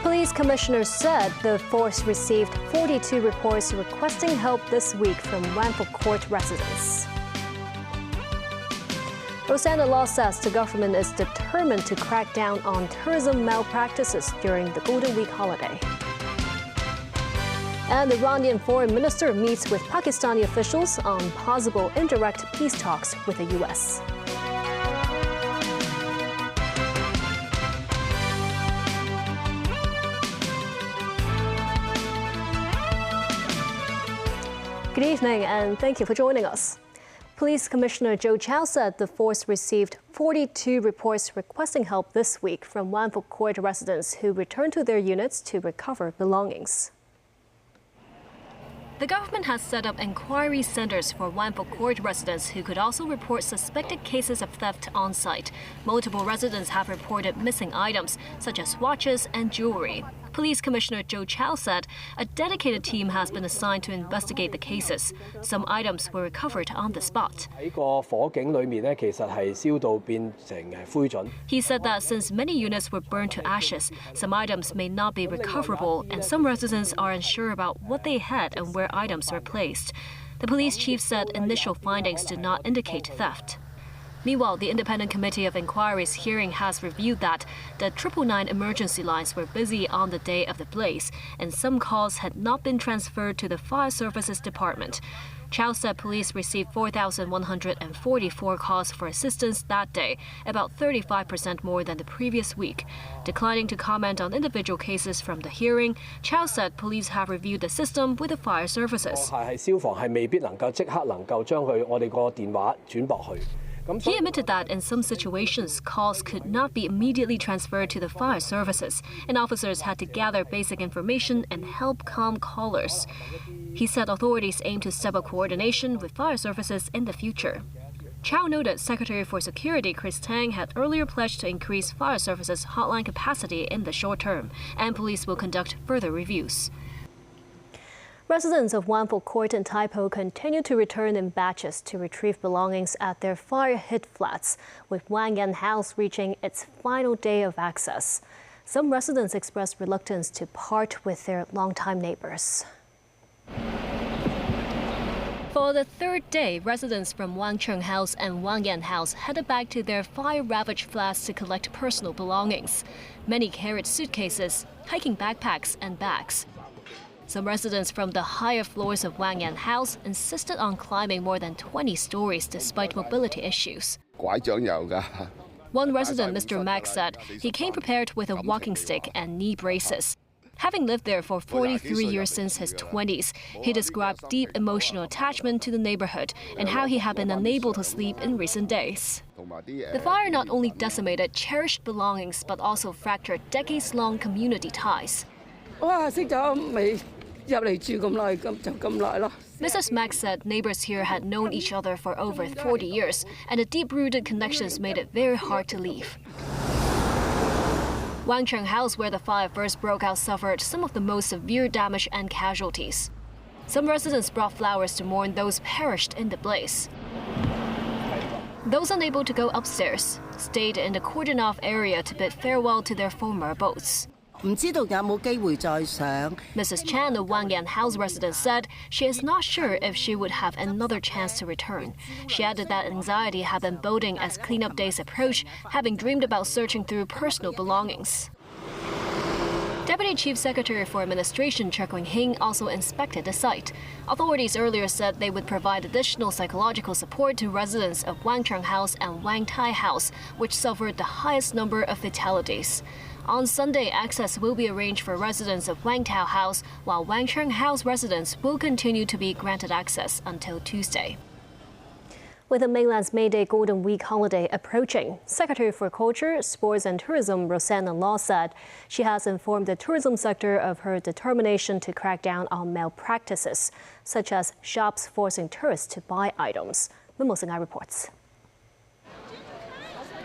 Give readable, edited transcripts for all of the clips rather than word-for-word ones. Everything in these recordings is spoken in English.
Police commissioners said the force received 42 reports requesting help this week from Wanville court residents. Rosanna Law says the government is determined to crack down on tourism malpractices during the Golden Week holiday. And the Iranian foreign minister meets with Pakistani officials on possible indirect peace talks with the U.S. Good evening and thank you for joining us. Police Commissioner Joe Chow said the force received 42 reports requesting help this week from Wanville court residents who returned to their units to recover belongings. The government has set up inquiry centers for Wanville court residents who could also report suspected cases of theft on site. Multiple residents have reported missing items, such as watches and jewelry. Police Commissioner Joe Chow said a dedicated team has been assigned to investigate the cases. Some items were recovered on the spot. He said that since many units were burned to ashes, some items may not be recoverable, and some residents are unsure about what they had and where items were placed. The police chief said initial findings did not indicate theft. Meanwhile, the Independent Committee of Inquiry's hearing has reviewed that the 999 emergency lines were busy on the day of the blaze, and some calls had not been transferred to the Fire Services Department. Chow said police received 4,144 calls for assistance that day, about 35% more than the previous week. Declining to comment on individual cases from the hearing, Chow said police have reviewed the system with the fire services. He admitted that in some situations, calls could not be immediately transferred to the fire services, and officers had to gather basic information and help calm callers. He said authorities aim to step up coordination with fire services in the future. Chow noted Secretary for Security Chris Tang had earlier pledged to increase fire services hotline capacity in the short term, and police will conduct further reviews. Residents of Wanville Court in Tai Po continue to return in batches to retrieve belongings at their fire-hit flats, with Wang Yan House reaching its final day of access. Some residents expressed reluctance to part with their longtime neighbors. For the third day, residents from Wang Cheng House and Wang Yan House headed back to their fire-ravaged flats to collect personal belongings. Many carried suitcases, hiking backpacks, and bags. Some residents from the higher floors of Wang Yan House insisted on climbing more than 20 stories despite mobility issues. One resident, Mr. Max, said he came prepared with a walking stick and knee braces. Having lived there for 43 years since his 20s, he described deep emotional attachment to the neighborhood and how he had been unable to sleep in recent days. The fire not only decimated cherished belongings but also fractured decades-long community ties. Mrs. Max said neighbors here had known each other for over 40 years, and the deep-rooted connections made it very hard to leave. Wang Cheng House, where the fire first broke out, suffered some of the most severe damage and casualties. Some residents brought flowers to mourn those perished in the blaze. Those unable to go upstairs stayed in the cordoned-off area to bid farewell to their former abodes. Mrs. Chan, a Wang Yan House resident, said she is not sure if she would have another chance to return. She added that anxiety had been building as cleanup days approach, having dreamed about searching through personal belongings. Deputy Chief Secretary for Administration Chek Wing-hing also inspected the site. Authorities earlier said they would provide additional psychological support to residents of Wang Cheng House and Wang Tai House, which suffered the highest number of fatalities. On Sunday, access will be arranged for residents of Wang Tao House, while Wang Cheng House residents will continue to be granted access until Tuesday. With the mainland's May Day Golden Week holiday approaching, Secretary for Culture, Sports and Tourism Rosanna Law said she has informed the tourism sector of her determination to crack down on malpractices, such as shops forcing tourists to buy items. Mimo Singhai reports.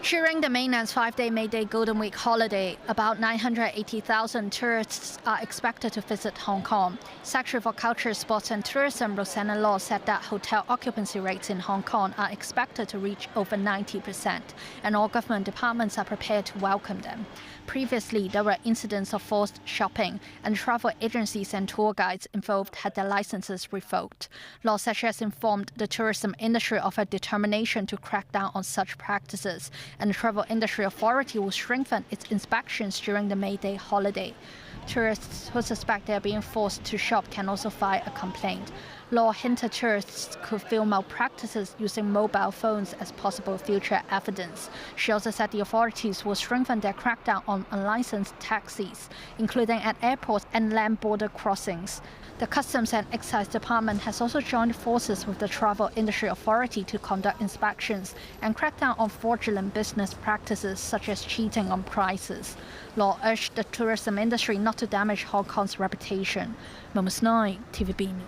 During the mainland's 5-day May Day Golden Week holiday, about 980,000 tourists are expected to visit Hong Kong. Secretary for Culture, Sports and Tourism Rosanna Law said that hotel occupancy rates in Hong Kong are expected to reach over 90%, and all government departments are prepared to welcome them. Previously, there were incidents of forced shopping, and travel agencies and tour guides involved had their licenses revoked. Law said she has informed the tourism industry of her determination to crack down on such practices, and the Travel Industry Authority will strengthen its inspections during the May Day holiday. Tourists who suspect they are being forced to shop can also file a complaint. Law hinted tourists could film malpractices using mobile phones as possible future evidence. She also said the authorities will strengthen their crackdown on unlicensed taxis, including at airports and land border crossings. The Customs and Excise Department has also joined forces with the Travel Industry Authority to conduct inspections and crack down on fraudulent business practices such as cheating on prices. Law urged the tourism industry not to damage Hong Kong's reputation. Moments 9, TVB News.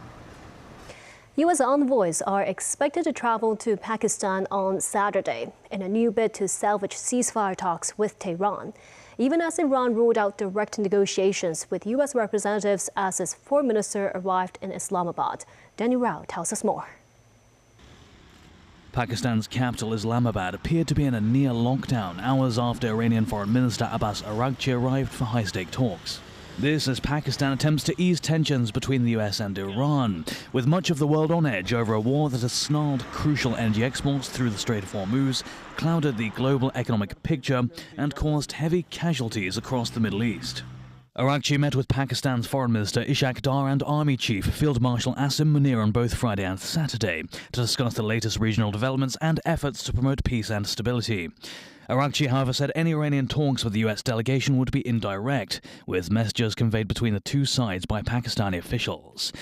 U.S. envoys are expected to travel to Pakistan on Saturday in a new bid to salvage ceasefire talks with Tehran, even as Iran ruled out direct negotiations with U.S. representatives as its foreign minister arrived in Islamabad. Danny Rao tells us more. Pakistan's capital Islamabad appeared to be in a near lockdown hours after Iranian Foreign Minister Abbas Araghchi arrived for high-stake talks. This as Pakistan attempts to ease tensions between the US and Iran, with much of the world on edge over a war that has snarled crucial energy exports through the Strait of Hormuz, clouded the global economic picture, and caused heavy casualties across the Middle East. Araghchi met with Pakistan's Foreign Minister Ishaq Dar and Army Chief Field Marshal Asim Munir on both Friday and Saturday to discuss the latest regional developments and efforts to promote peace and stability. Araghchi, however, said any Iranian talks with the US delegation would be indirect, with messages conveyed between the two sides by Pakistani officials.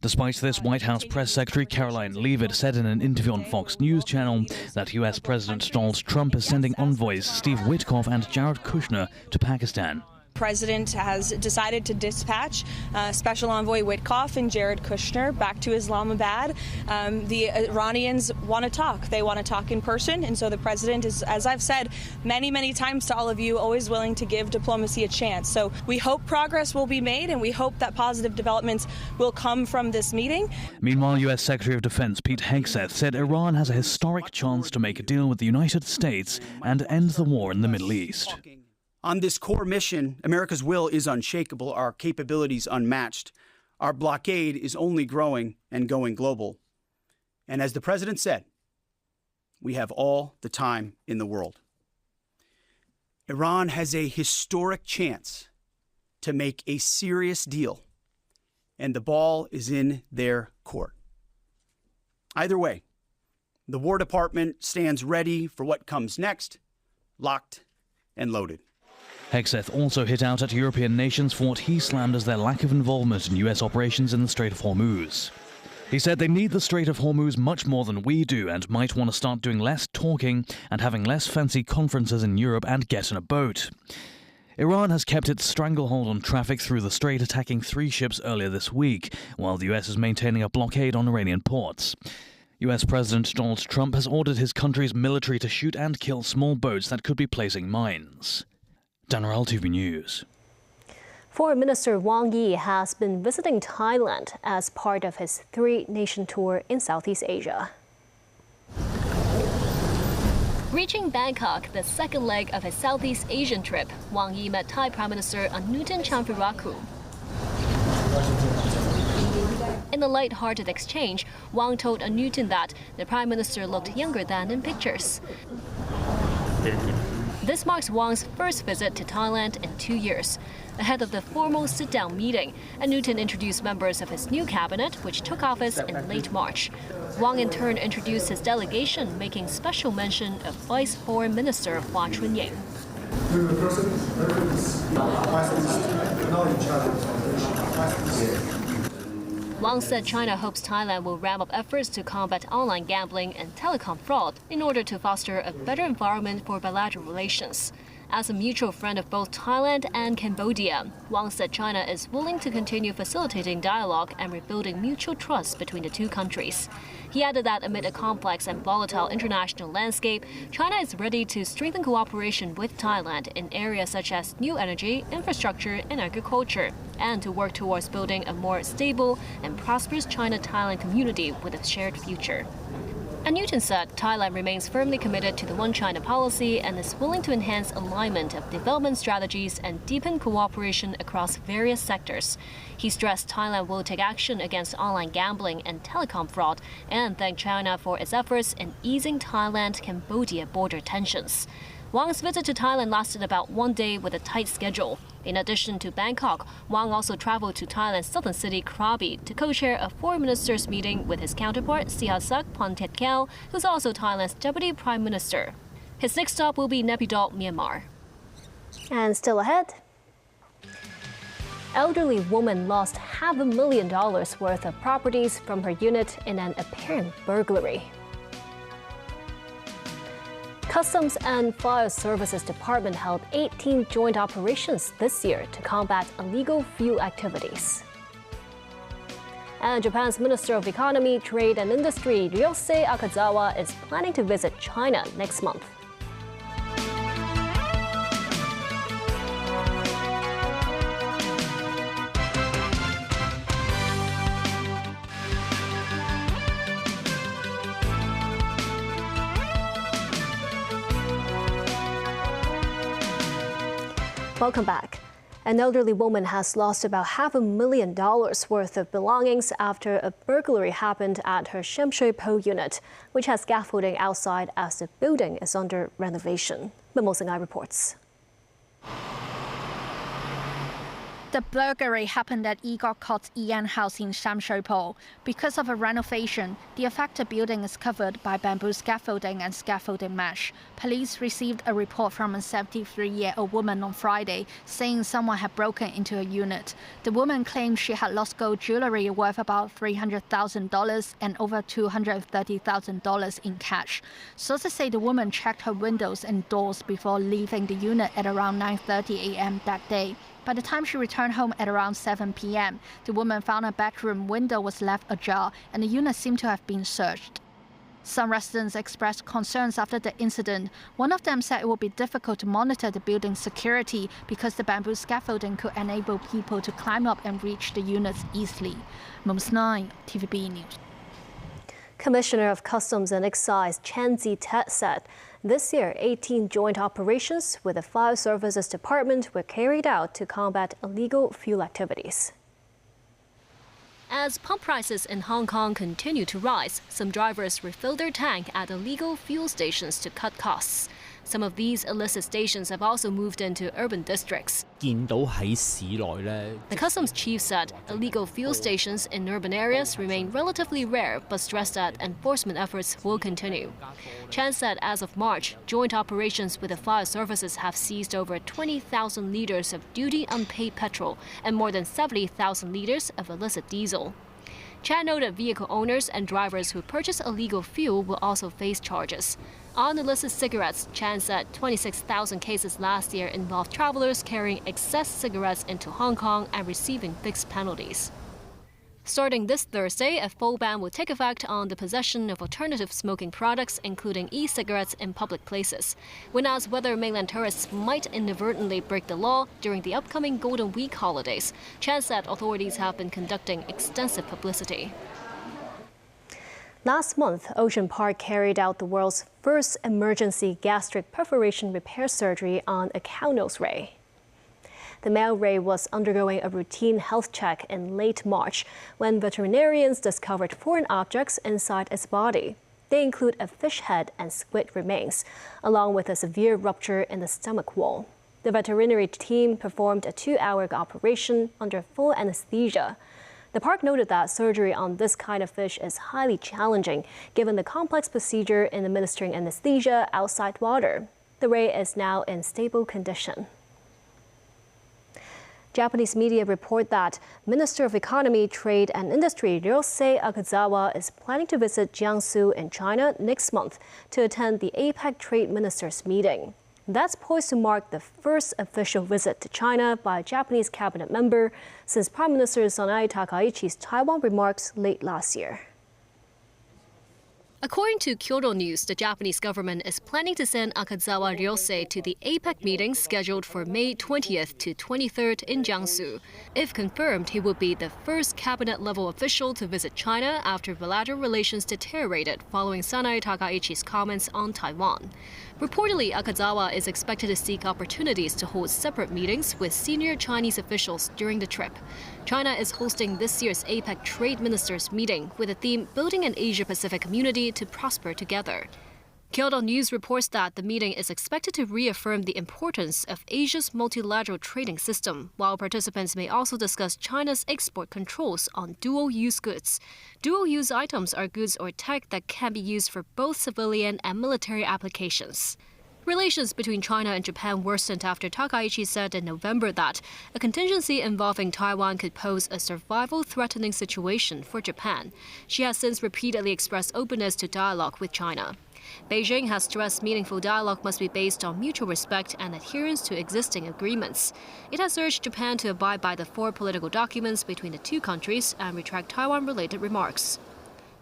Despite this, White House Press Secretary Caroline Leavitt said in an interview on Fox News Channel that US President Donald Trump is sending envoys Steve Witkoff and Jared Kushner to Pakistan. The President has decided to dispatch Special Envoy Witkoff and Jared Kushner back to Islamabad. The Iranians want to talk. They want to talk in person, and so the President is, as I've said many times to all of you, always willing to give diplomacy a chance. So we hope progress will be made, and we hope that positive developments will come from this meeting. Meanwhile, US Secretary of Defense Pete Hegseth said Iran has a historic chance to make a deal with the United States and end the war in the Middle East. On this core mission, America's will is unshakable, our capabilities unmatched. Our blockade is only growing and going global. And as the President said, we have all the time in the world. Iran has a historic chance to make a serious deal, and the ball is in their court. Either way, the War Department stands ready for what comes next, locked and loaded. Hegseth also hit out at European nations for what he slammed as their lack of involvement in US operations in the Strait of Hormuz. He said they need the Strait of Hormuz much more than we do and might want to start doing less talking and having less fancy conferences in Europe and get in a boat. Iran has kept its stranglehold on traffic through the strait, attacking 3 ships earlier this week, while the US is maintaining a blockade on Iranian ports. US President Donald Trump has ordered his country's military to shoot and kill small boats that could be placing mines. Danarel TV News. Foreign Minister Wang Yi has been visiting Thailand as part of his 3-nation tour in Southeast Asia. Reaching Bangkok, the second leg of his Southeast Asian trip, Wang Yi met Thai Prime Minister Anutin Chanvirakul. In a light-hearted exchange, Wang told Anutin that the Prime Minister looked younger than in pictures. This marks Wang's first visit to Thailand in 2 years. Ahead of the formal sit-down meeting, Anutin introduced members of his new cabinet, which took office in late March. Wang in turn introduced his delegation, making special mention of Vice Foreign Minister Hua Chunying. Wang said China hopes Thailand will ramp up efforts to combat online gambling and telecom fraud in order to foster a better environment for bilateral relations. As a mutual friend of both Thailand and Cambodia, Wang said China is willing to continue facilitating dialogue and rebuilding mutual trust between the two countries. He added that amid a complex and volatile international landscape, China is ready to strengthen cooperation with Thailand in areas such as new energy, infrastructure, and agriculture, and to work towards building a more stable and prosperous China-Thailand community with a shared future. And Newton said Thailand remains firmly committed to the One China policy and is willing to enhance alignment of development strategies and deepen cooperation across various sectors. He stressed Thailand will take action against online gambling and telecom fraud and thanked China for its efforts in easing Thailand-Cambodia border tensions. Wang's visit to Thailand lasted about 1 day with a tight schedule. In addition to Bangkok, Wang also traveled to Thailand's southern city, Krabi, to co-chair a foreign ministers' meeting with his counterpart, Sihasak Pontiatkel, who's also Thailand's deputy prime minister. His next stop will be Naypyidaw, Myanmar. And still ahead, elderly woman lost $500,000 worth of properties from her unit in an apparent burglary. Customs and Fire Services Department held 18 joint operations this year to combat illegal fuel activities. And Japan's Minister of Economy, Trade and Industry, Ryosei Akazawa, is planning to visit China next month. Welcome back. An elderly woman has lost about $500,000 worth of belongings after a burglary happened at her Sham Shui Po unit, which has scaffolding outside as the building is under renovation. Mo Singai reports. The burglary happened at Igor Kot's Ian House in Sham Shui Po. Because of a renovation, the affected building is covered by bamboo scaffolding and scaffolding mesh. Police received a report from a 73-year-old woman on Friday saying someone had broken into her unit. The woman claimed she had lost gold jewelry worth about $300,000 and over $230,000 in cash. Sources say the woman checked her windows and doors before leaving the unit at around 9:30 a.m. that day. By the time she returned home at around 7 p.m., the woman found her bedroom window was left ajar and the unit seemed to have been searched. Some residents expressed concerns after the incident. One of them said it would be difficult to monitor the building's security because the bamboo scaffolding could enable people to climb up and reach the units easily. Mums 9, TVB News. Commissioner of Customs and Excise Chen Zitet said this year 18 joint operations with the Fire Services Department were carried out to combat illegal fuel activities. As pump prices in Hong Kong continue to rise, some drivers refill their tank at illegal fuel stations to cut costs. Some of these illicit stations have also moved into urban districts. The customs chief said illegal fuel stations in urban areas remain relatively rare, but stressed that enforcement efforts will continue. Chan said as of March, joint operations with the fire services have seized over 20,000 liters of duty unpaid petrol and more than 70,000 liters of illicit diesel. Chan noted vehicle owners and drivers who purchase illegal fuel will also face charges. On illicit cigarettes, Chan said 26,000 cases last year involved travelers carrying excess cigarettes into Hong Kong and receiving fixed penalties. Starting this Thursday, a full ban will take effect on the possession of alternative smoking products, including e-cigarettes in public places. When asked whether mainland tourists might inadvertently break the law during the upcoming Golden Week holidays, Chan said authorities have been conducting extensive publicity. Last month, Ocean Park carried out the world's first emergency gastric perforation repair surgery on a cow nose ray. The male ray was undergoing a routine health check in late March when veterinarians discovered foreign objects inside its body. They include a fish head and squid remains, along with a severe rupture in the stomach wall. The veterinary team performed a 2-hour operation under full anesthesia. The park noted that surgery on this kind of fish is highly challenging, given the complex procedure in administering anesthesia outside water. The ray is now in stable condition. Japanese media report that Minister of Economy, Trade and Industry Ryosei Akazawa is planning to visit Jiangsu in China next month to attend the APEC Trade Ministers meeting. That's poised to mark the first official visit to China by a Japanese cabinet member since Prime Minister Sanai Takaichi's Taiwan remarks late last year. According to Kyodo News, the Japanese government is planning to send Akazawa Ryosei to the APEC meeting scheduled for May 20th to 23rd in Jiangsu. If confirmed, he would be the first cabinet-level official to visit China after bilateral relations deteriorated following Sanai Takaichi's comments on Taiwan. Reportedly, Akazawa is expected to seek opportunities to hold separate meetings with senior Chinese officials during the trip. China is hosting this year's APEC Trade Ministers meeting with the theme Building an Asia-Pacific Community to Prosper Together. Kyodo News reports that the meeting is expected to reaffirm the importance of Asia's multilateral trading system, while participants may also discuss China's export controls on dual-use goods. Dual-use items are goods or tech that can be used for both civilian and military applications. Relations between China and Japan worsened after Takaichi said in November that a contingency involving Taiwan could pose a survival-threatening situation for Japan. She has since repeatedly expressed openness to dialogue with China. Beijing has stressed meaningful dialogue must be based on mutual respect and adherence to existing agreements. It has urged Japan to abide by the 4 political documents between the two countries and retract Taiwan-related remarks.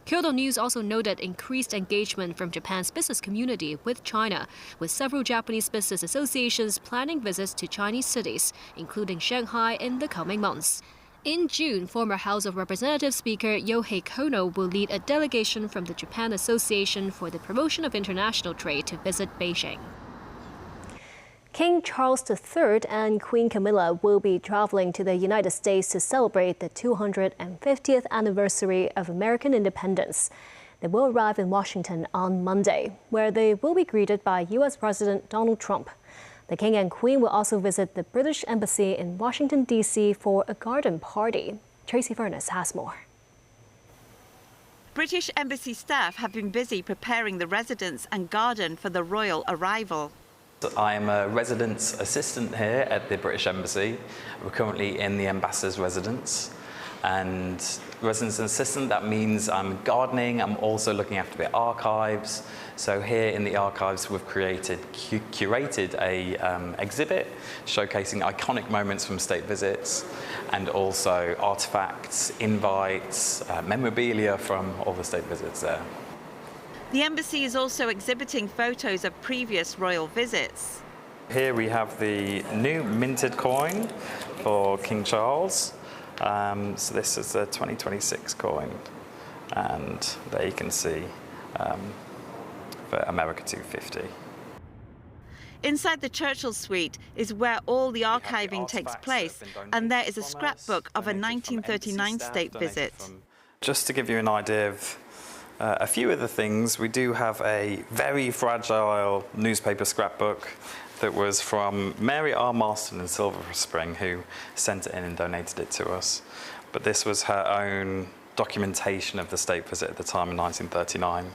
Kyodo News also noted increased engagement from Japan's business community with China, with several Japanese business associations planning visits to Chinese cities, including Shanghai, in the coming months. In June, former House of Representatives Speaker Yohei Kono will lead a delegation from the Japan Association for the Promotion of International Trade to visit Beijing. King Charles III and Queen Camilla will be traveling to the United States to celebrate the 250th anniversary of American independence. They will arrive in Washington on Monday, where they will be greeted by U.S. President Donald Trump. The King and Queen will also visit the British Embassy in Washington, D.C. for a garden party. Tracy Furness has more. British Embassy staff have been busy preparing the residence and garden for the royal arrival. I'm a residence assistant here at the British Embassy. We're currently in the ambassador's residence. And residence assistant, that means I'm gardening, I'm also looking after the archives. So here in the archives, we've curated a exhibit showcasing iconic moments from state visits and also artifacts, invites, memorabilia from all the state visits there. The embassy is also exhibiting photos of previous royal visits. Here we have the new minted coin for King Charles. So this is the 2026 coin, and there you can see for America 250. Inside the Churchill Suite is where all the archiving takes place, and there is a scrapbook of a 1939 state visit. Just to give you an idea of a few of the things, we do have a very fragile newspaper scrapbook that was from Mary R. Marston in Silver Spring, who sent it in and donated it to us. But this was her own documentation of the state visit at the time in 1939.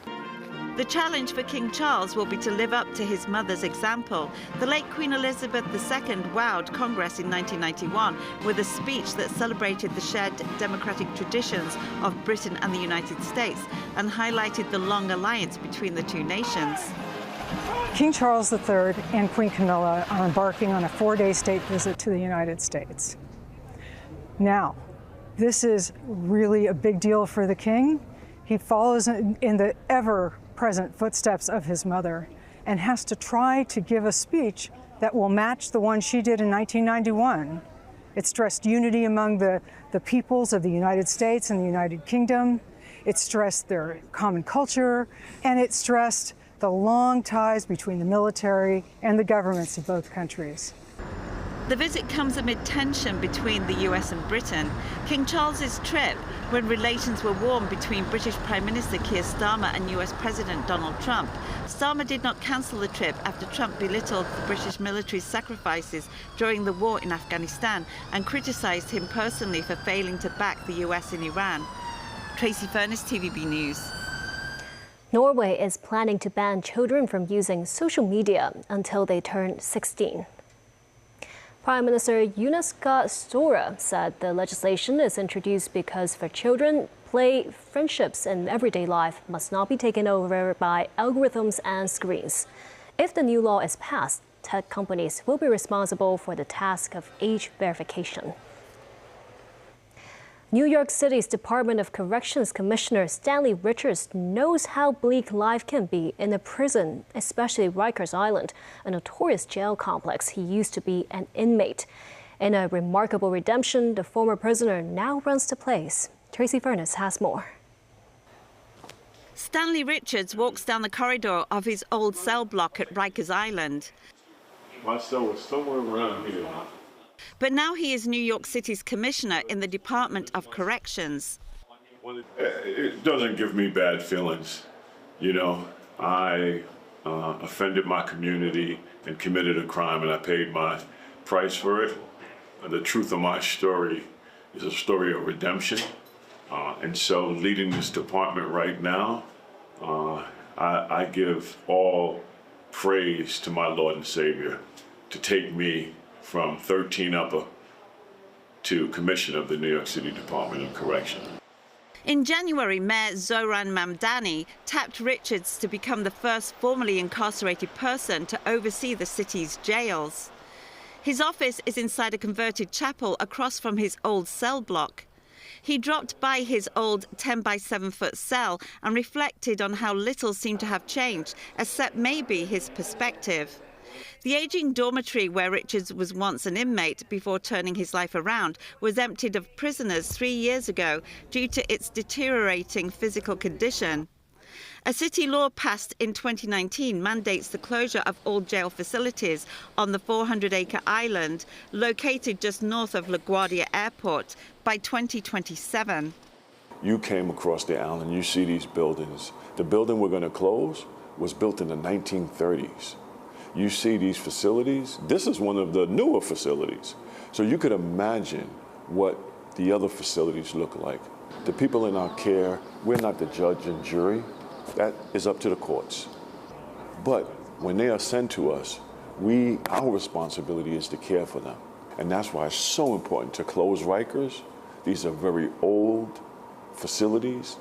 The challenge for King Charles will be to live up to his mother's example. The late Queen Elizabeth II wowed Congress in 1991 with a speech that celebrated the shared democratic traditions of Britain and the United States and highlighted the long alliance between the two nations. King Charles III and Queen Camilla are embarking on a 4-day state visit to the United States. Now, this is really a big deal for the King. He follows in the ever-present footsteps of his mother and has to try to give a speech that will match the one she did in 1991. It stressed unity among the peoples of the United States and the United Kingdom. It stressed their common culture, and it stressed the long ties between the military and the governments of both countries. The visit comes amid tension between the US and Britain. King Charles's trip, when relations were warm between British Prime Minister Keir Starmer and US President Donald Trump. Starmer did not cancel the trip after Trump belittled the British military's sacrifices during the war in Afghanistan and criticised him personally for failing to back the US in Iran. Tracy Furness, TVB News. Norway is planning to ban children from using social media until they turn 16. Prime Minister Jonas Gahr Støre said the legislation is introduced because for children, play, friendships, and everyday life must not be taken over by algorithms and screens. If the new law is passed, tech companies will be responsible for the task of age verification. New York City's Department of Corrections Commissioner Stanley Richards knows how bleak life can be in a prison, especially Rikers Island, a notorious jail complex he used to be an inmate. In a remarkable redemption, the former prisoner now runs the place. Tracy Furness has more. Stanley Richards walks down the corridor of his old cell block at Rikers Island. My cell was somewhere around here. But now he is New York City's commissioner in the Department of Corrections. It doesn't give me bad feelings. You know, I offended my community and committed a crime, and I paid my price for it. The truth of my story is a story of redemption. And so leading this department right now, I give all praise to my Lord and Savior to take me from 13 upper to commissioner of the New York City Department of Correction. In January, Mayor Zoran Mamdani tapped Richards to become the first formerly incarcerated person to oversee the city's jails. His office is inside a converted chapel across from his old cell block. He dropped by his old 10 by 7 foot cell and reflected on how little seemed to have changed, except maybe his perspective. The aging dormitory where Richards was once an inmate before turning his life around was emptied of prisoners 3 years ago due to its deteriorating physical condition. A city law passed in 2019 mandates the closure of all jail facilities on the 400-acre island located just north of LaGuardia Airport by 2027. You came across the island, you see these buildings. The building we're going to close was built in the 1930s. You see these facilities. This is one of the newer facilities. So you could imagine what the other facilities look like. The people in our care, we're not the judge and jury. That is up to the courts. But when they are sent to us, our responsibility is to care for them. And that's why it's so important to close Rikers. These are very old facilities.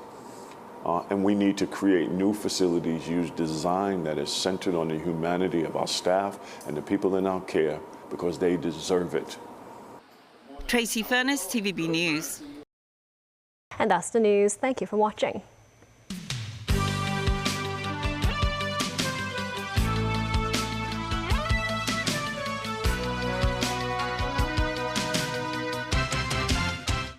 And we need to create new facilities, use design that is centered on the humanity of our staff and the people in our care, because they deserve it. Tracy Furness, TVB News. And that's the news. Thank you for watching.